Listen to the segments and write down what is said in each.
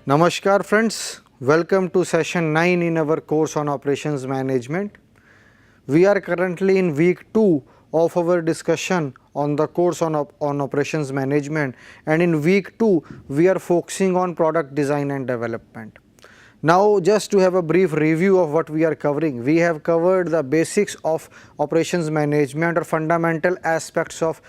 Namaskar friends, welcome to session 9 in our course on operations management. We are currently in week 2 of our discussion on the course on operations management, and in week 2 we are focusing on product design and development. Now just to have a brief review of what we are covering, we have covered the basics of operations management or fundamental aspects of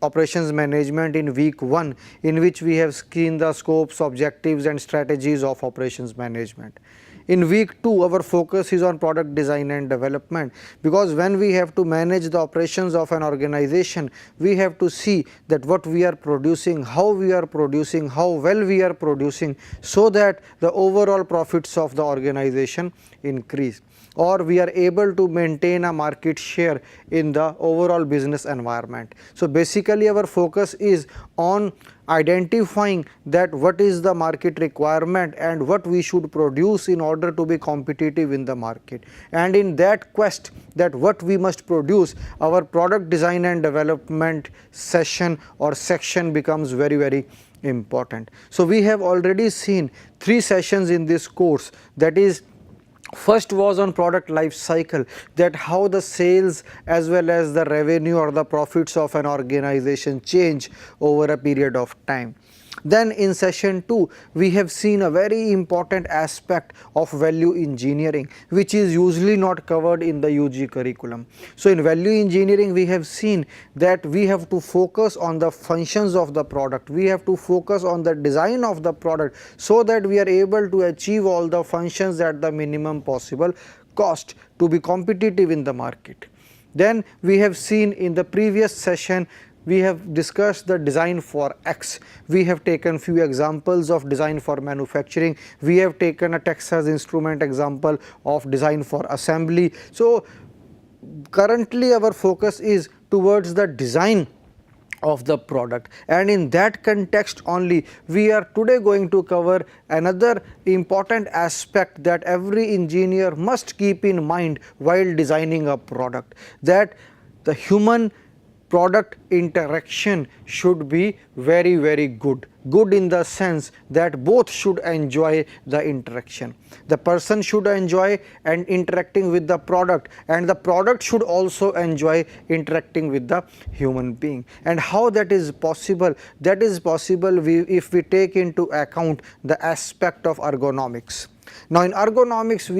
operations management in week 1, in which we have seen the scopes, objectives and strategies of operations management. In week 2 our focus is on product design and development, because when we have to manage the operations of an organization, we have to see that what we are producing, how we are producing, how well we are producing, so that the overall profits of the organization increase, or we are able to maintain a market share in the overall business environment. So basically our focus is on identifying that what is the market requirement and what we should produce in order to be competitive in the market, and in that quest that what we must produce, our product design and development session or section becomes very important. So we have already seen 3 sessions in this course, that is, first was on product life cycle, that how the sales as well as the revenue or the profits of an organization change over a period of time. Then in session 2 we have seen a very important aspect of value engineering, which is usually not covered in the UG curriculum. So in value engineering we have seen that we have to focus on the functions of the product, we have to focus on the design of the product, so that we are able to achieve all the functions at the minimum possible cost to be competitive in the market. Then we have seen in the previous session, we have discussed the design for X. We have taken few examples of design for manufacturing. We have taken a Texas Instrument example of design for assembly. So currently our focus is towards the design of the product, and in that context only we are today going to cover another important aspect that every engineer must keep in mind while designing a product, that the human product interaction should be very good in the sense that both should enjoy the interaction. The person should enjoy and interacting with the product, and the product should also enjoy interacting with the human being. And how that is possible? That is possible if we take into account the aspect of ergonomics. Now in ergonomics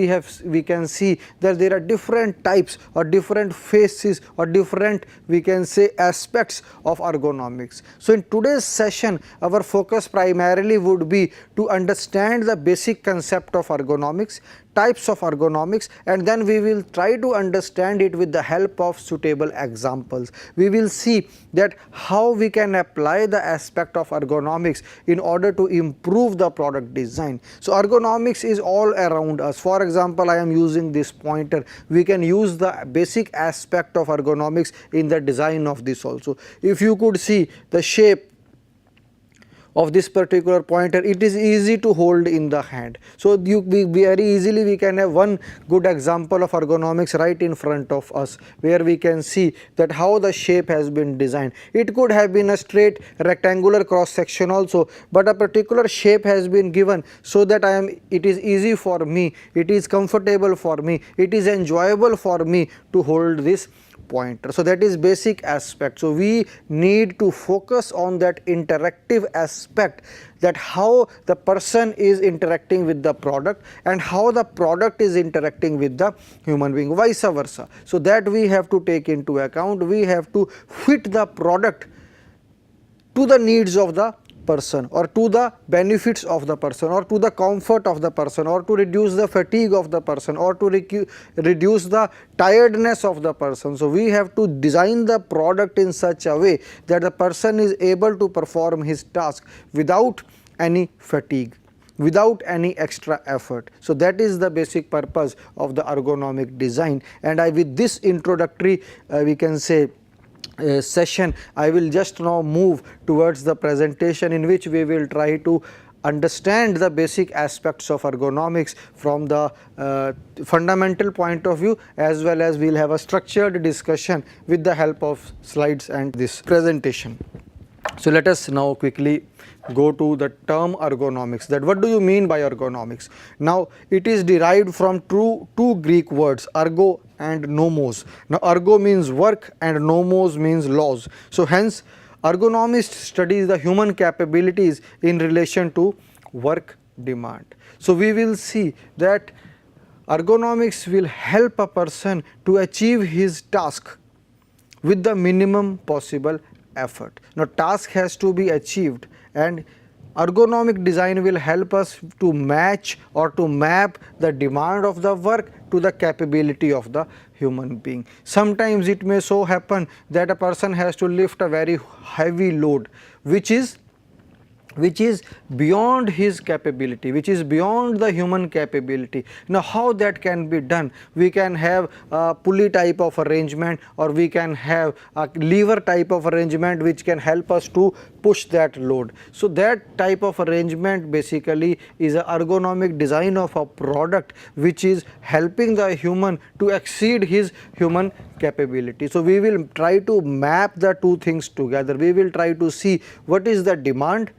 we can see that there are different types or different phases or different, we can say, aspects of ergonomics. So in today's session our focus primarily would be to understand the basic concept of ergonomics, types of ergonomics, and then we will try to understand it with the help of suitable examples. We will see that how we can apply the aspect of ergonomics in order to improve the product design. So ergonomics is all around us. For example, I am using this pointer. We can use the basic aspect of ergonomics in the design of this also. If you could see the shape of this particular pointer, it is easy to hold in the hand. So very easily we can have one good example of ergonomics right in front of us, where we can see that how the shape has been designed. It could have been a straight rectangular cross section also, but a particular shape has been given so that it is easy for me, it is comfortable for me, it is enjoyable for me to hold this pointer. So that is basic aspect. So we need to focus on that interactive aspect, that how the person is interacting with the product and how the product is interacting with the human being, vice versa. So that we have to take into account. We have to fit the product to the needs of the person, or to the benefits of the person, or to the comfort of the person, or to reduce the fatigue of the person, or to reduce the tiredness of the person. So we have to design the product in such a way that the person is able to perform his task without any fatigue, without any extra effort. So that is the basic purpose of the ergonomic design. And with this introductory we can say session, I will just now move towards the presentation, in which we will try to understand the basic aspects of ergonomics from the fundamental point of view, as well as we will have a structured discussion with the help of slides and this presentation. So let us now quickly go to the term ergonomics. That what do you mean by ergonomics? Now it is derived from two Greek words, ergo and nomos. Now ergo means work and nomos means laws. So hence ergonomist studies the human capabilities in relation to work demand. So we will see that ergonomics will help a person to achieve his task with the minimum possible effort. Now task has to be achieved, and ergonomic design will help us to match or to map the demand of the work to the capability of the human being. Sometimes it may so happen that a person has to lift a very heavy load which is beyond his capability, which is beyond the human capability. Now how that can be done? We can have a pulley type of arrangement, or we can have a lever type of arrangement which can help us to push that load. So that type of arrangement basically is an ergonomic design of a product which is helping the human to exceed his human capability. So we will try to map the two things together. We will try to see what is the demand,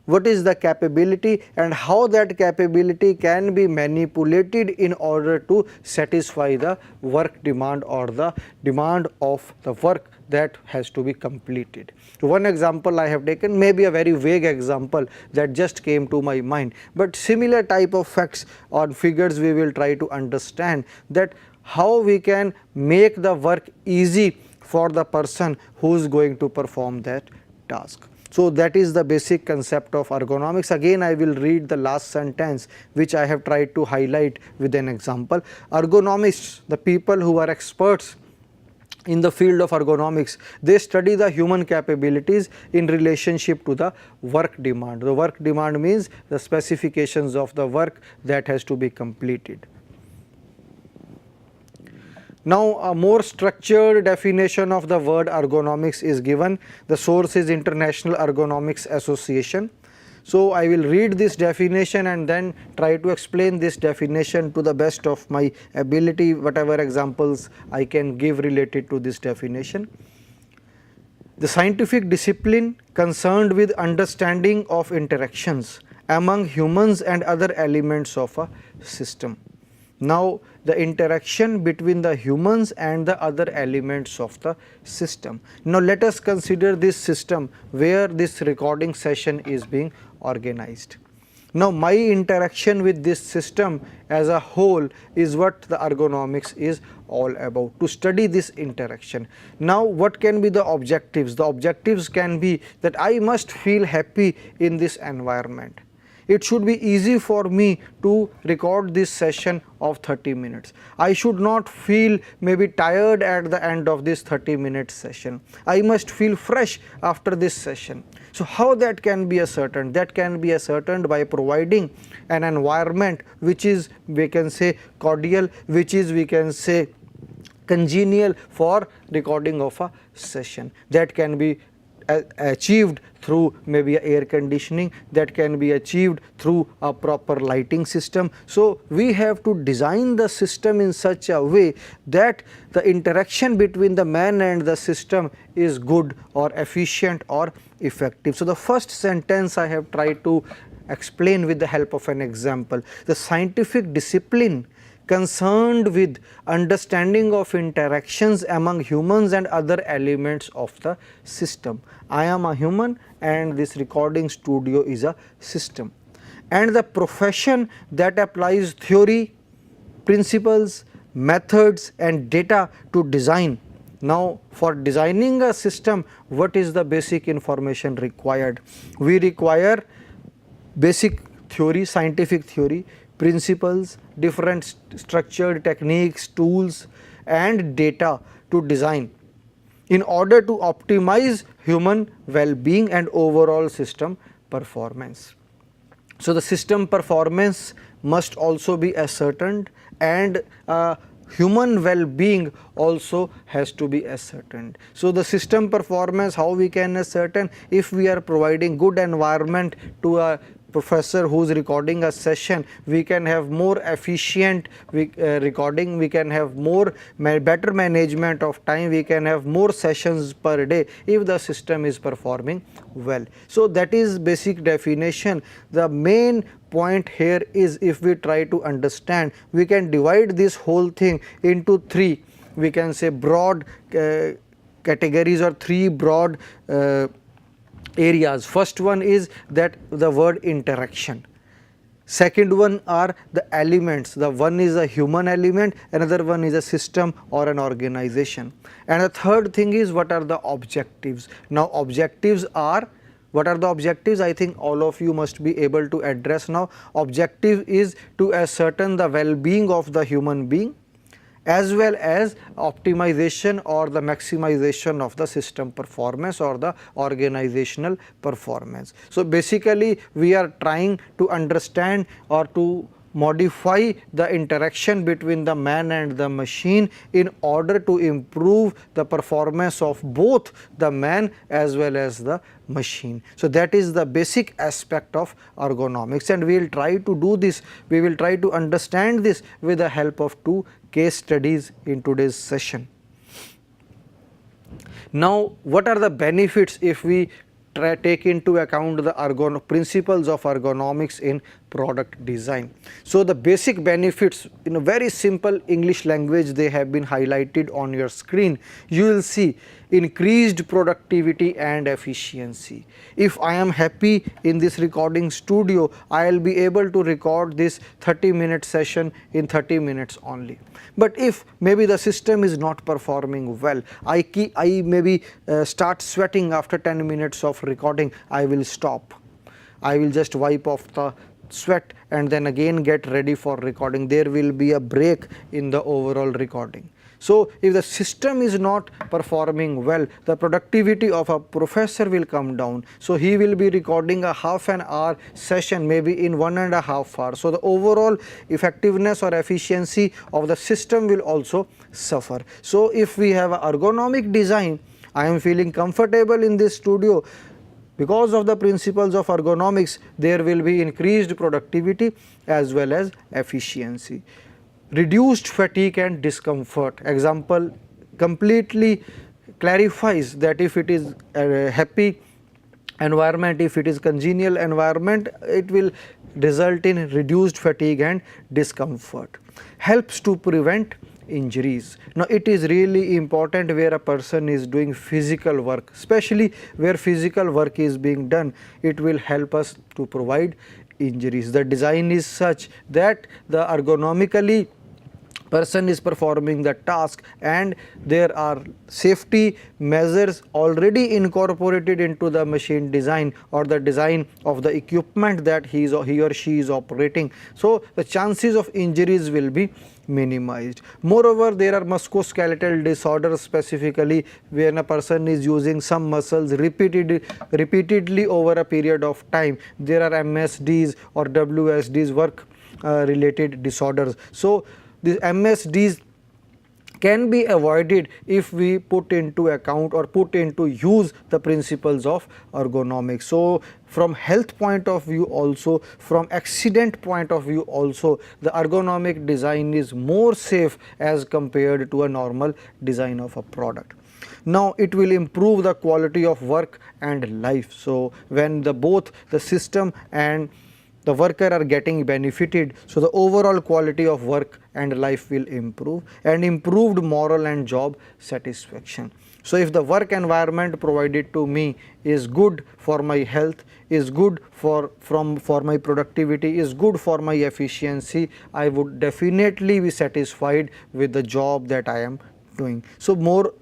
what is the capability, and how that capability can be manipulated in order to satisfy the work demand or the demand of the work that has to be completed. So one example I have taken, maybe a very vague example that just came to my mind, but similar type of facts or figures we will try to understand that how we can make the work easy for the person who is going to perform that task. So that is the basic concept of ergonomics. Again I will read the last sentence which I have tried to highlight with an example. Ergonomists, the people who are experts in the field of ergonomics, they study the human capabilities in relationship to the work demand. The work demand means the specifications of the work that has to be completed. Now a more structured definition of the word ergonomics is given. The source is International Ergonomics Association. So I will read this definition and then try to explain this definition to the best of my ability, whatever examples I can give related to this definition. The scientific discipline concerned with understanding of interactions among humans and other elements of a system. Now the interaction between the humans and the other elements of the system. Now let us consider this system where this recording session is being organized. Now my interaction with this system as a whole is what the ergonomics is all about, to study this interaction. Now what can be the objectives? The objectives can be that I must feel happy in this environment. It should be easy for me to record this session of 30 minutes. I should not feel maybe tired at the end of this 30-minute session. I must feel fresh after this session. So how that can be ascertained? That can be ascertained by providing an environment which is, we can say, cordial, which is, we can say, congenial for recording of a session. That can be achieved through maybe air conditioning, that can be achieved through a proper lighting system. So we have to design the system in such a way that the interaction between the man and the system is good or efficient or effective. So the first sentence I have tried to explain with the help of an example. The scientific discipline concerned with understanding of interactions among humans and other elements of the system. I am a human and this recording studio is a system. And the profession that applies theory, principles, methods and data to design. Now for designing a system, what is the basic information required? We require basic theory, scientific theory, principles, different structured techniques, tools and data to design in order to optimize human well-being and overall system performance. So the system performance must also be ascertained, and human well-being also has to be ascertained. So the system performance, how we can ascertain? If we are providing good environment to a professor who is recording a session, we can have more efficient recording, we can have better management of time, we can have more sessions per day if the system is performing well. So that is basic definition. The main point here is, if we try to understand, we can divide this whole thing into three, we can say, broad categories or three broad areas. First one is that the word interaction. Second one are the elements. The one is a human element, another one is a system or an organization. And the third thing is, what are the objectives. Now objectives are, what are the objectives? I think all of you must be able to address now. Objective is to ascertain the well-being of the human being, as well as optimization or the maximization of the system performance or the organizational performance. So basically we are trying to understand or to modify the interaction between the man and the machine in order to improve the performance of both the man as well as the machine. So that is the basic aspect of ergonomics, and we will try to do this, we will try to understand this with the help of two case studies in today's session. Now what are the benefits if we take into account the principles of ergonomics in product design? So the basic benefits, in a very simple English language, they have been highlighted on your screen. You will see increased productivity and efficiency. If I am happy in this recording studio, I will be able to record this 30-minute session in 30 minutes only. But if maybe the system is not performing well, I maybe start sweating after 10 minutes of recording, I will stop. I will just wipe off the sweat and then again get ready for recording. There will be a break in the overall recording. So if the system is not performing well, the productivity of a professor will come down. So he will be recording a half an hour session maybe in 1.5 hours. So the overall effectiveness or efficiency of the system will also suffer. So if we have an ergonomic design, I am feeling comfortable in this studio. Because of the principles of ergonomics, there will be increased productivity as well as efficiency. Reduced fatigue and discomfort. Example completely clarifies that if it is a happy environment, if it is congenial environment, it will result in reduced fatigue and discomfort. Helps to prevent injuries. Now it is really important where a person is doing physical work, especially where physical work is being done, it will help us to provide injuries. The design is such that the ergonomically person is performing the task and there are safety measures already incorporated into the machine design or the design of the equipment that he or she is operating. So the chances of injuries will be minimized. Moreover, there are musculoskeletal disorders, specifically when a person is using some muscles repeatedly over a period of time. There are MSDs or WSDs, work related disorders. So these MSDs can be avoided if we put into account or put into use the principles of ergonomics. So from health point of view also, from accident point of view also, the ergonomic design is more safe as compared to a normal design of a product. Now it will improve the quality of work and life. So when both the system and the worker are getting benefited, so the overall quality of work and life will improve, and improved moral and job satisfaction. So if the work environment provided to me is good for my health, is good for my productivity, is good for my efficiency, I would definitely be satisfied with the job that I am doing. So more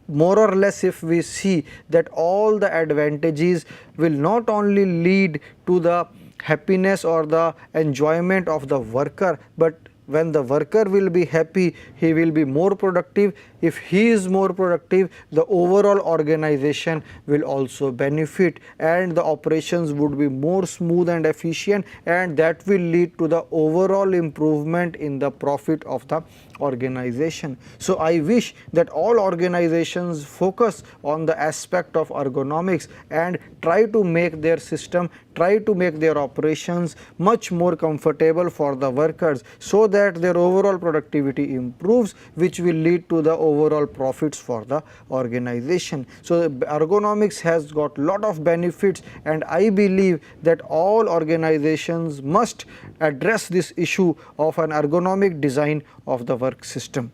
or less, if we see that all the advantages will not only lead to the happiness or the enjoyment of the worker, but when the worker will be happy, he will be more productive, if he is more productive, the overall organization will also benefit and the operations would be more smooth and efficient, and that will lead to the overall improvement in the profit of the organization. So I wish that all organizations focus on the aspect of ergonomics and try to make their system, try to make their operations much more comfortable for the workers, so that their overall productivity improves, which will lead to the overall profits for the organization. So ergonomics has got lot of benefits, and I believe that all organizations must address this issue of an ergonomic design of the work system.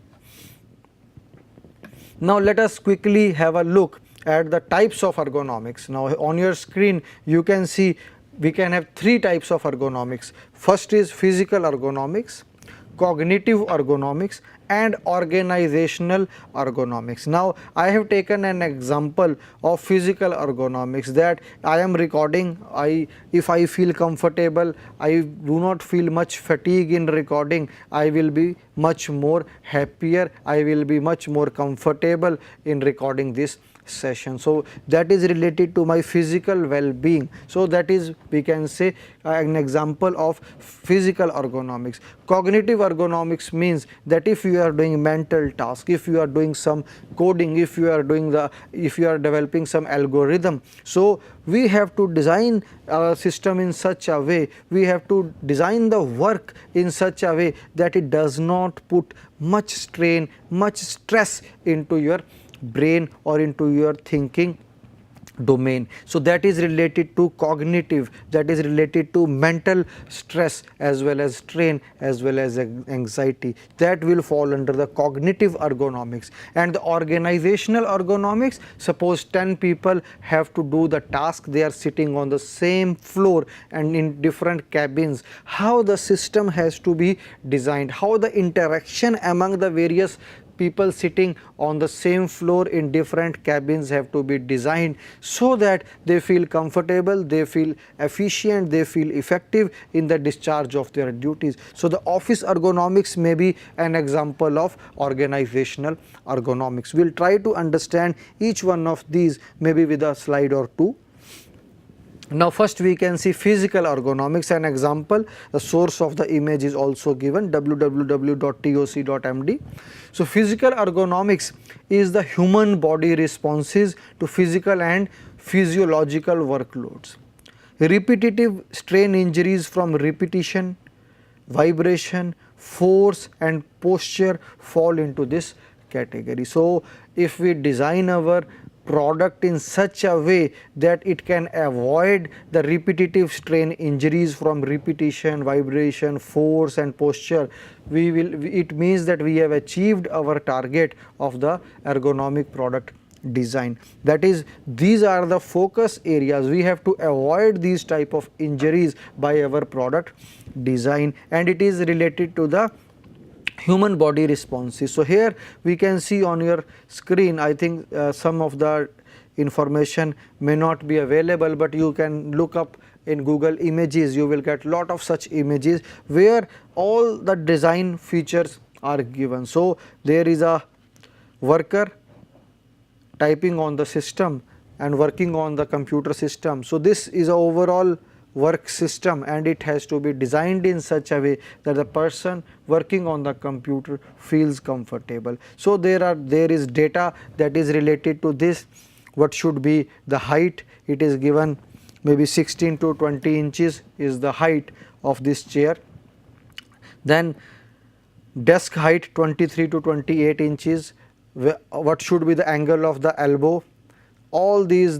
Now let us quickly have a look at the types of ergonomics. Now on your screen you can see we can have three types of ergonomics. First is physical ergonomics, cognitive ergonomics, and organizational ergonomics. Now I have taken an example of physical ergonomics, that I am recording, if I feel comfortable, I do not feel much fatigue in recording, I will be much more happier, I will be much more comfortable in recording this session. So that is related to my physical well-being. So that is, we can say, an example of physical ergonomics. Cognitive ergonomics means that if you are doing mental task, if you are doing some coding, if you are developing some algorithm, so we have to design a system in such a way, we have to design the work in such a way that it does not put much strain, much stress into your brain or into your thinking domain. So that is related to cognitive, that is related to mental stress as well as strain as well as anxiety, that will fall under the cognitive ergonomics. And the organizational ergonomics, suppose 10 people have to do the task, they are sitting on the same floor and in different cabins, how the system has to be designed, how the interaction among the various people sitting on the same floor in different cabins have to be designed so that they feel comfortable, they feel efficient, they feel effective in the discharge of their duties. So the office ergonomics may be an example of organizational ergonomics. We will try to understand each one of these maybe with a slide or two. Now first we can see physical ergonomics, an example, the source of the image is also given, www.toc.md. So physical ergonomics is the human body responses to physical and physiological workloads. Repetitive strain injuries from repetition, vibration, force and posture fall into this category. So if we design our product in such a way that it can avoid the repetitive strain injuries from repetition, vibration, force and posture, it means that we have achieved our target of the ergonomic product design. That is, these are the focus areas, we have to avoid these type of injuries by our product design, and it is related to the human body responses. So here we can see on your screen, I think some of the information may not be available, but you can look up in Google Images, you will get lot of such images where all the design features are given. So there is a worker typing on the system and working on the computer system. So this is a overall work system, and it has to be designed in such a way that the person working on the computer feels comfortable. So there is data that is related to this. What should be the height? It is given maybe 16 to 20 inches is the height of this chair. Then desk height 23 to 28 inches. What should be the angle of the elbow? All these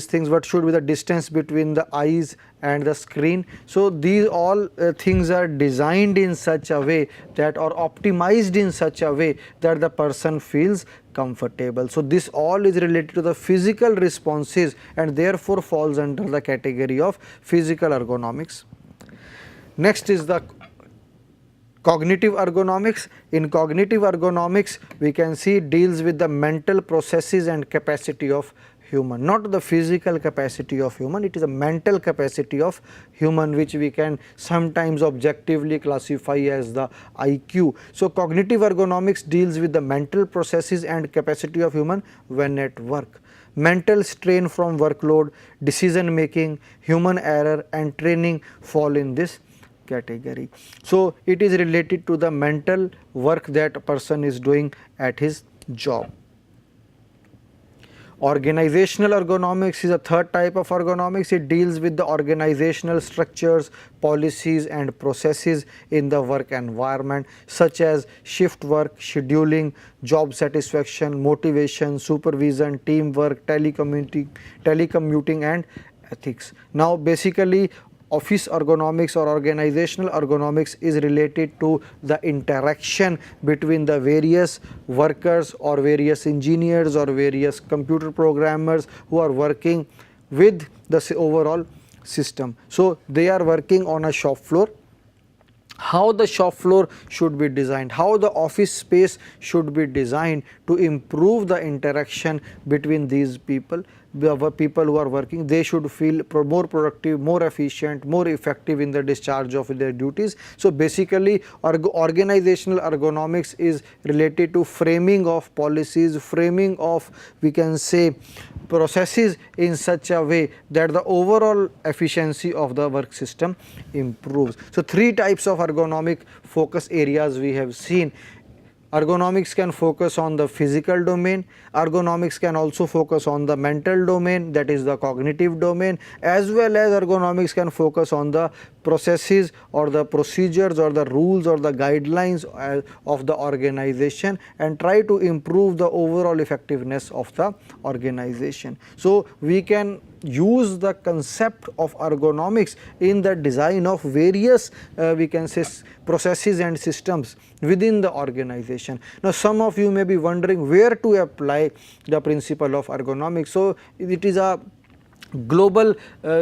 things, what should be the distance between the eyes and the screen. So these all things are designed in such a way that, or optimized in such a way that the person feels comfortable. So this all is related to the physical responses and therefore falls under the category of physical ergonomics. Next is the cognitive ergonomics. In cognitive ergonomics, we can see deals with the mental processes and capacity of human, not the physical capacity of human, it is a mental capacity of human, which we can sometimes objectively classify as the IQ. So, cognitive ergonomics deals with the mental processes and capacity of human when at work. Mental strain from workload, decision making, human error and training fall in this category. So, it is related to the mental work that a person is doing at his job. Organizational ergonomics is a third type of ergonomics. It deals with the organizational structures, policies and processes in the work environment, such as shift work, scheduling, job satisfaction, motivation, supervision, teamwork, telecommuting and ethics. Now, basically office ergonomics or organizational ergonomics is related to the interaction between the various workers or various engineers or various computer programmers who are working with the overall system. So, they are working on a shop floor. How the shop floor should be designed, how the office space should be designed to improve the interaction between these people. The people who are working, they should feel more productive, more efficient, more effective in the discharge of their duties. So, basically organizational ergonomics is related to framing of policies, framing of, we can say, processes in such a way that the overall efficiency of the work system improves. So, three types of ergonomic focus areas we have seen. Ergonomics can focus on the physical domain, ergonomics can also focus on the mental domain, that is the cognitive domain, as well as ergonomics can focus on the processes or the procedures or the rules or the guidelines of the organization and try to improve the overall effectiveness of the organization. So, we can use the concept of ergonomics in the design of various we can say processes and systems within the organization. Now, some of you may be wondering where to apply the principle of ergonomics. So, it is a global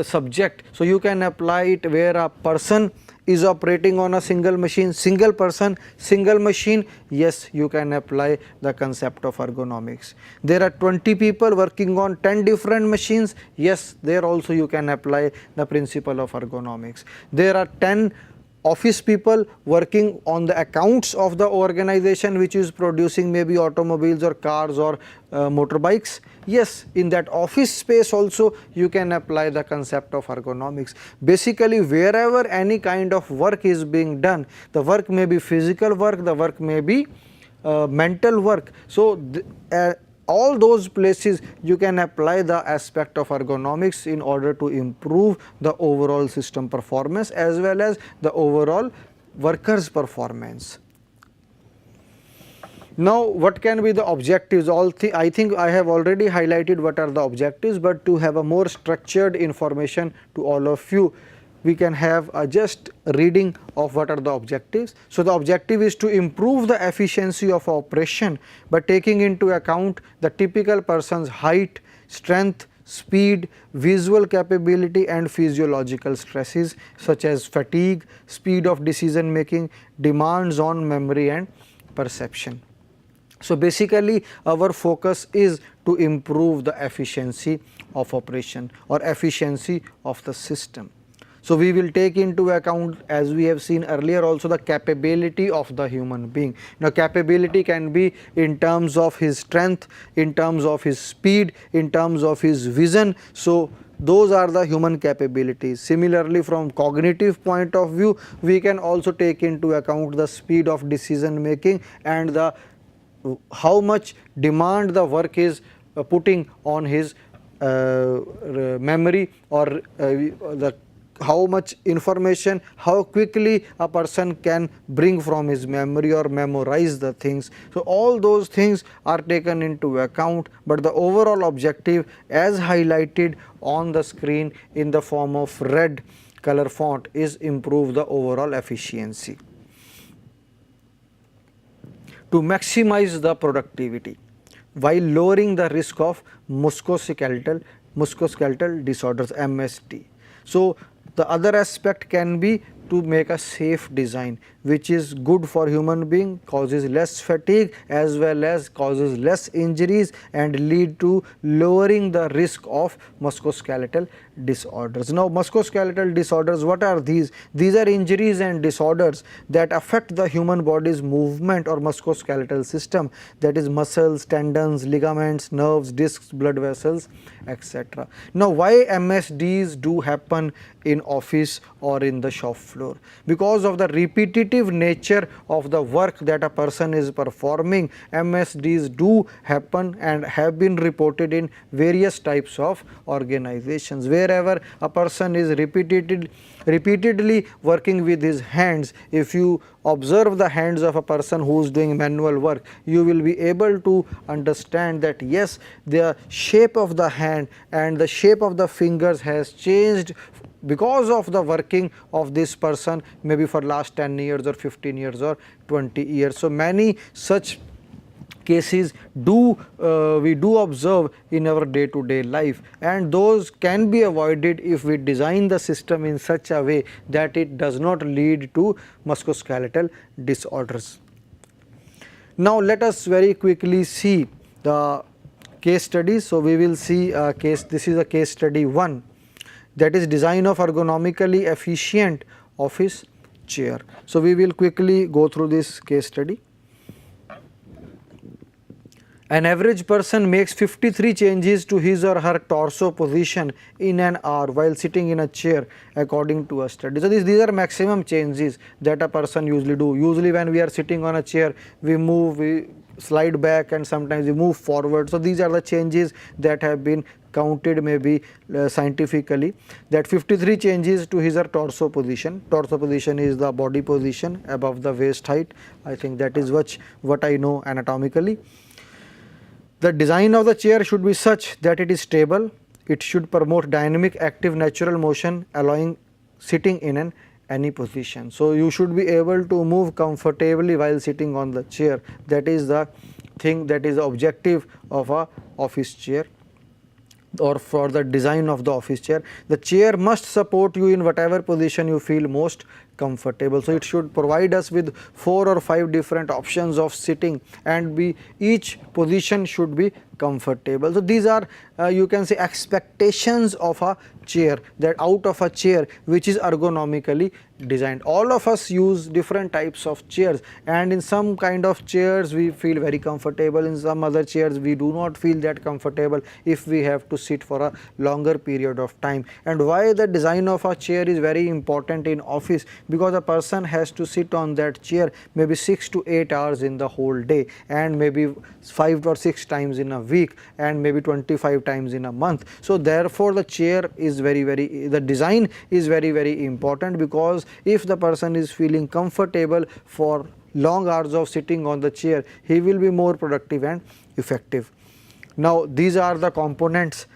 subject. So, you can apply it where a person is operating on a single machine, single person, single machine. Yes, you can apply the concept of ergonomics. There are 20 people working on 10 different machines. Yes, there also you can apply the principle of ergonomics. There are 10 office people working on the accounts of the organization which is producing maybe automobiles or cars or motorbikes. Yes, in that office space also you can apply the concept of ergonomics. Basically, wherever any kind of work is being done, the work may be physical work, the work may be mental work. So, all those places you can apply the aspect of ergonomics in order to improve the overall system performance as well as the overall workers' performance. Now, what can be the objectives? I think I have already highlighted what are the objectives, but to have a more structured information to all of you, we can have a just reading of what are the objectives. So, the objective is to improve the efficiency of operation by taking into account the typical person's height, strength, speed, visual capability and physiological stresses such as fatigue, speed of decision making, demands on memory and perception. So, basically our focus is to improve the efficiency of operation or efficiency of the system. So, we will take into account, as we have seen earlier also, the capability of the human being. Now, capability can be in terms of his strength, in terms of his speed, in terms of his vision. So, those are the human capabilities. Similarly, from cognitive point of view, we can also take into account the speed of decision making and the how much demand the work is putting on his memory or how much information, how quickly a person can bring from his memory or memorize the things. So, all those things are taken into account, but the overall objective as highlighted on the screen in the form of red color font is improve the overall efficiency. To maximize the productivity while lowering the risk of musculoskeletal disorders, MSD. So, the other aspect can be to make a safe design which is good for human being, causes less fatigue as well as causes less injuries and lead to lowering the risk of musculoskeletal disorders. Now musculoskeletal disorders, what are these? These are injuries and disorders that affect the human body's movement or musculoskeletal system, that is muscles, tendons, ligaments, nerves, discs, blood vessels, etc. Now why MSDs do happen in office or in the shop floor? Because of the repetitive nature of the work that a person is performing, MSDs do happen and have been reported in various types of organizations. Wherever a person is repeatedly working with his hands, if you observe the hands of a person who is doing manual work, you will be able to understand that yes, the shape of the hand and the shape of the fingers has changed because of the working of this person, maybe for last 10 years or 15 years or 20 years. So many such cases we do observe in our day-to-day life, and those can be avoided if we design the system in such a way that it does not lead to musculoskeletal disorders. Now let us very quickly see the case studies. So we will see a case, this is a case study 1, that is design of ergonomically efficient office chair. So we will quickly go through this case study. An average person makes 53 changes to his or her torso position in an hour while sitting in a chair, according to a study. So these are maximum changes that a person usually do. Usually when we are sitting on a chair, we move, we slide back, and sometimes we move forward. So these are the changes that have been counted maybe scientifically, that 53 changes to his or torso position. Torso position is the body position above the waist height. I think that is what I know anatomically. The design of the chair should be such that it is stable. It should promote dynamic, active, natural motion, allowing sitting in any position. So you should be able to move comfortably while sitting on the chair. That is the thing, that is the objective of a office chair, or for the design of the office chair. The chair must support you in whatever position you feel most comfortable. So it should provide us with 4 or 5 different options of sitting, and each position should be comfortable. So these are you can say expectations of a chair, that out of a chair which is ergonomically designed. All of us use different types of chairs, and in some kind of chairs we feel very comfortable, in some other chairs we do not feel that comfortable if we have to sit for a longer period of time. And why the design of a chair is very important in office? Because a person has to sit on that chair maybe 6 to 8 hours in the whole day, and maybe 5 or 6 times in a week, and maybe 25 times in a month. So therefore the chair is the design is very important, because if the person is feeling comfortable for long hours of sitting on the chair, he will be more productive and effective. Now these are the components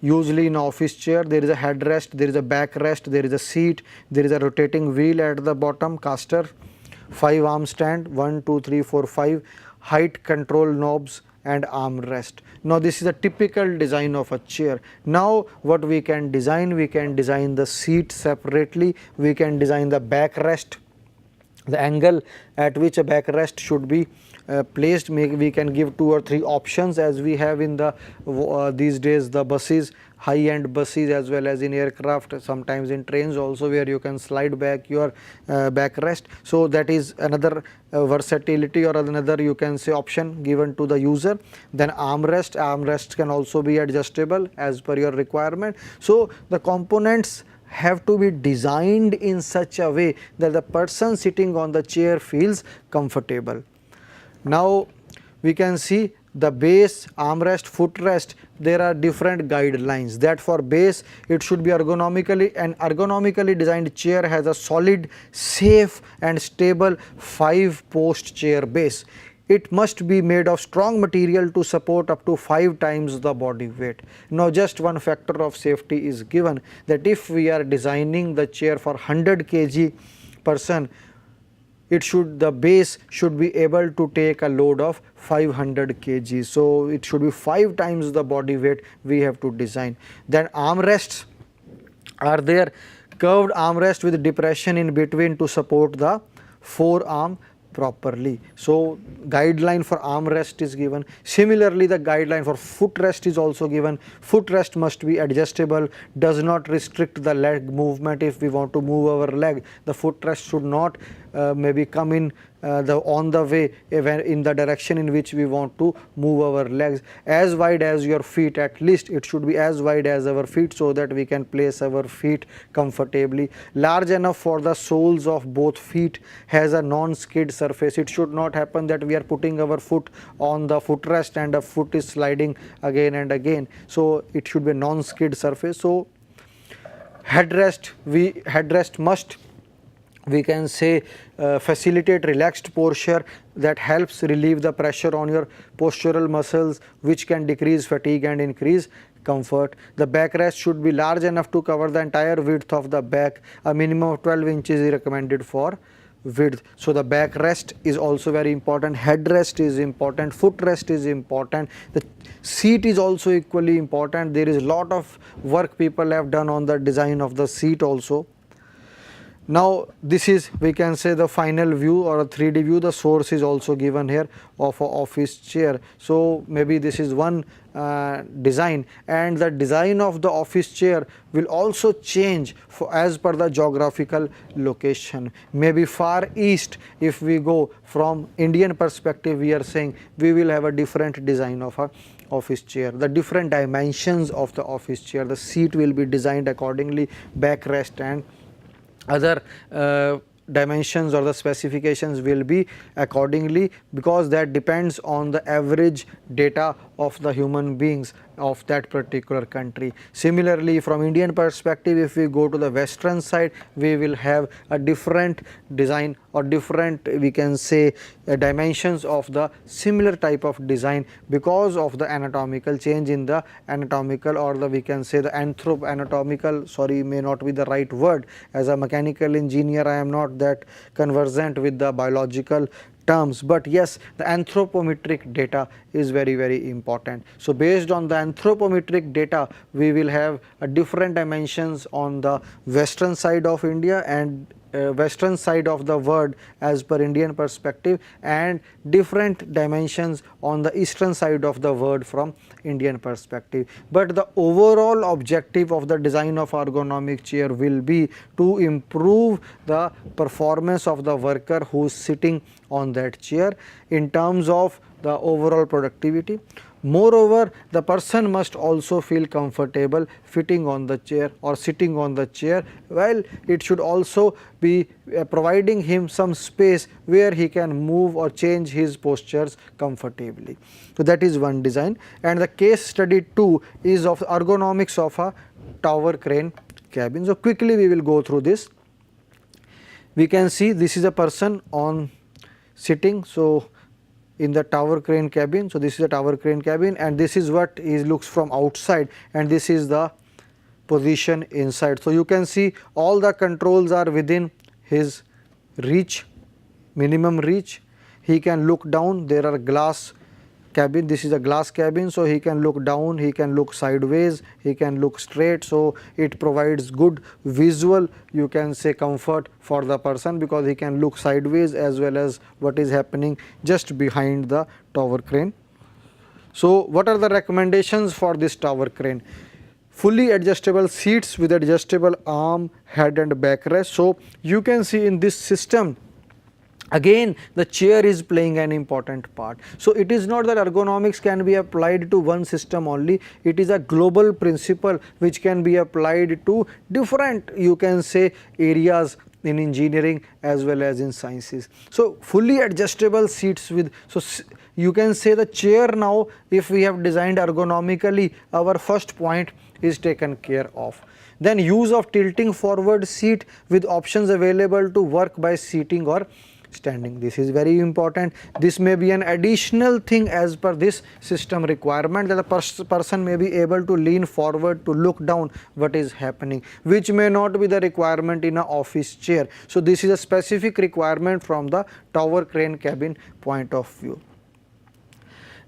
usually in office chair. There is a headrest, there is a backrest, there is a seat, there is a rotating wheel at the bottom, caster, 5 arm stand, 1 2 3 4 5, height control knobs, and armrest. Now this is a typical design of a chair. Now what we can design the seat separately, we can design the backrest, the angle at which a backrest should be placed. We can give 2 or 3 options, as we have in the these days the buses, high-end buses, as well as in aircraft, sometimes in trains also, where you can slide back your backrest. So that is another versatility, or another you can say option given to the user. Then armrest can also be adjustable as per your requirement. So the components have to be designed in such a way that the person sitting on the chair feels comfortable. Now we can see the base, armrest, footrest, there are different guidelines, that for base it should be ergonomically, an ergonomically designed chair has a solid, safe and stable 5-post chair base. It must be made of strong material to support up to 5 times the body weight. Now just one factor of safety is given, that if we are designing the chair for 100 kg person, the base should be able to take a load of 500 kg. So it should be 5 times the body weight we have to design. Then armrests are there curved armrest with depression in between to support the forearm properly. So guideline for armrest is given. Similarly, the guideline for footrest is also given. Footrest must be adjustable, does not restrict the leg movement. If we want to move our leg, the footrest should not maybe come in on the way in the direction in which we want to move our legs. As wide as your feet, at least it should be as wide as our feet, so that we can place our feet comfortably. Large enough for the soles of both feet, has a non-skid surface. It should not happen that we are putting our foot on the footrest and the foot is sliding again and again. So it should be a non-skid surface. So headrest must, we can say, facilitate relaxed posture that helps relieve the pressure on your postural muscles, which can decrease fatigue and increase comfort. The backrest should be large enough to cover the entire width of the back. A minimum of 12 inches is recommended for width. So the backrest is also very important, headrest is important, footrest is important, the seat is also equally important. There is a lot of work people have done on the design of the seat also. Now this is, we can say, the final view or a 3D view. The source is also given here of an office chair. So maybe this is one design, and the design of the office chair will also change as per the geographical location. Maybe far east, if we go from Indian perspective, we are saying we will have a different design of a office chair, the different dimensions of the office chair, the seat will be designed accordingly, backrest and other dimensions or the specifications will be accordingly, because that depends on the average data of the human beings of that particular country. Similarly, from Indian perspective, if we go to the western side, we will have a different design or different, we can say, dimensions of the similar type of design, because of the anatomical change in the anatomical, or the, we can say, the anatomical, sorry, may not be the right word. As a mechanical engineer, I am not that conversant with the biological terms, but yes, the anthropometric data is very important. So based on the anthropometric data, we will have a different dimensions on the western side of India and western side of the world as per Indian perspective, and different dimensions on the eastern side of the world from Indian perspective. But the overall objective of the design of ergonomic chair will be to improve the performance of the worker who is sitting on that chair in terms of the overall productivity. Moreover, the person must also feel comfortable fitting on the chair or sitting on the chair, while it should also be providing him some space where he can move or change his postures comfortably. So that is one design. And the case study 2 is of ergonomics of a tower crane cabin. So quickly we will go through this. We can see this is a person on sitting, so in the tower crane cabin. So this is a tower crane cabin, and this is what it looks from outside, and this is the position inside. So you can see all the controls are within his reach, minimum reach. He can look down, there are glass cabin, this is a glass cabin, so he can look down, he can look sideways, he can look straight. So it provides good visual, you can say, comfort for the person, because he can look sideways as well as what is happening just behind the tower crane. So what are the recommendations for this tower crane? Fully adjustable seats with adjustable arm, head and backrest. So you can see in this system, again the chair is playing an important part. So it is not that ergonomics can be applied to one system only, it is a global principle which can be applied to different, you can say, areas in engineering as well as in sciences. So fully adjustable seats with, so you can say the chair now, if we have designed ergonomically, our first point is taken care of. Then use of tilting forward seat with options available to work by seating or standing. This is very important. This may be an additional thing as per this system requirement, that the person may be able to lean forward to look down what is happening, which may not be the requirement in an office chair. So this is a specific requirement from the tower crane cabin point of view.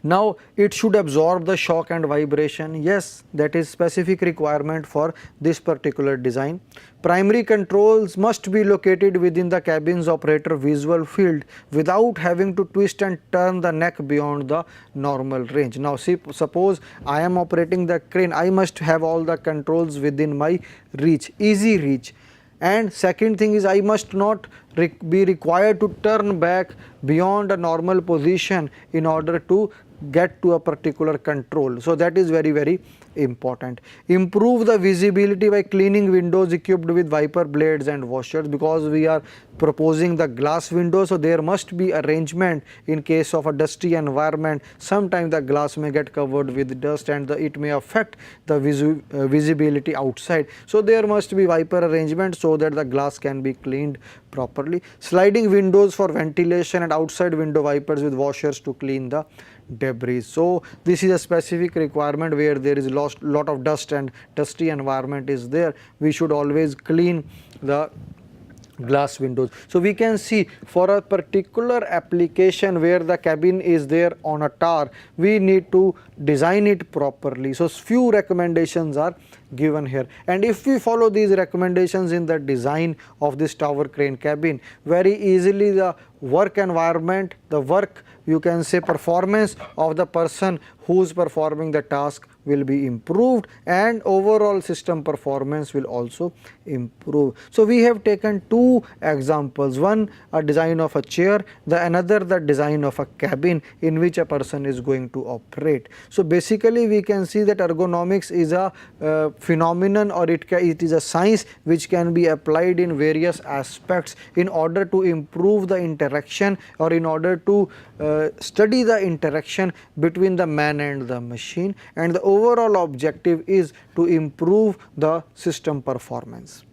Now it should absorb the shock and vibration. Yes, that is specific requirement for this particular design. Primary controls must be located within the cabin's operator visual field without having to twist and turn the neck beyond the normal range. Now see, suppose I am operating the crane, I must have all the controls within my reach, easy reach. And second thing is, I must not be required to turn back beyond a normal position in order to get to a particular control. So that is very, very important. Improve the visibility by cleaning windows equipped with wiper blades and washers, because we are proposing the glass window. So there must be arrangement in case of a dusty environment. Sometimes the glass may get covered with dust and it may affect the visibility outside. So there must be wiper arrangement so that the glass can be cleaned properly. Sliding windows for ventilation and outside window wipers with washers to clean the debris. So this is a specific requirement where there is lot of dust and dusty environment is there. We should always clean the glass windows. So we can see for a particular application where the cabin is there on a tower, we need to design it properly. So few recommendations are given here, and if we follow these recommendations in the design of this tower crane cabin, very easily the work environment, the work, you can say, performance of the person who is performing the task will be improved, and overall system performance will also improve. So we have taken two examples, one a design of a chair, another the design of a cabin in which a person is going to operate. So basically we can see that ergonomics is a phenomenon, or it is a science which can be applied in various aspects in order to improve the interaction, or in order to study the interaction between the man and the machine, and the overall objective is to improve the system performance.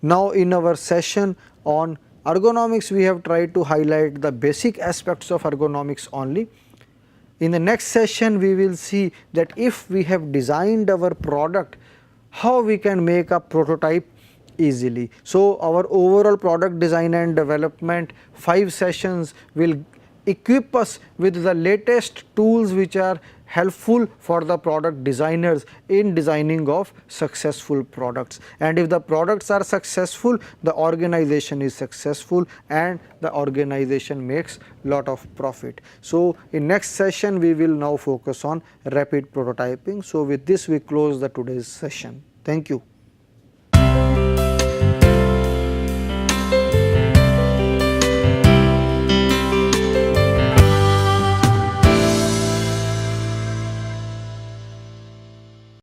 Now in our session on ergonomics, we have tried to highlight the basic aspects of ergonomics only. In the next session, we will see that if we have designed our product, how we can make a prototype easily. So our overall product design and development 5 sessions will equip us with the latest tools which are helpful for the product designers in designing of successful products. And if the products are successful, the organization is successful and the organization makes lot of profit. So in next session we will now focus on rapid prototyping. So with this we close the today's session. Thank you.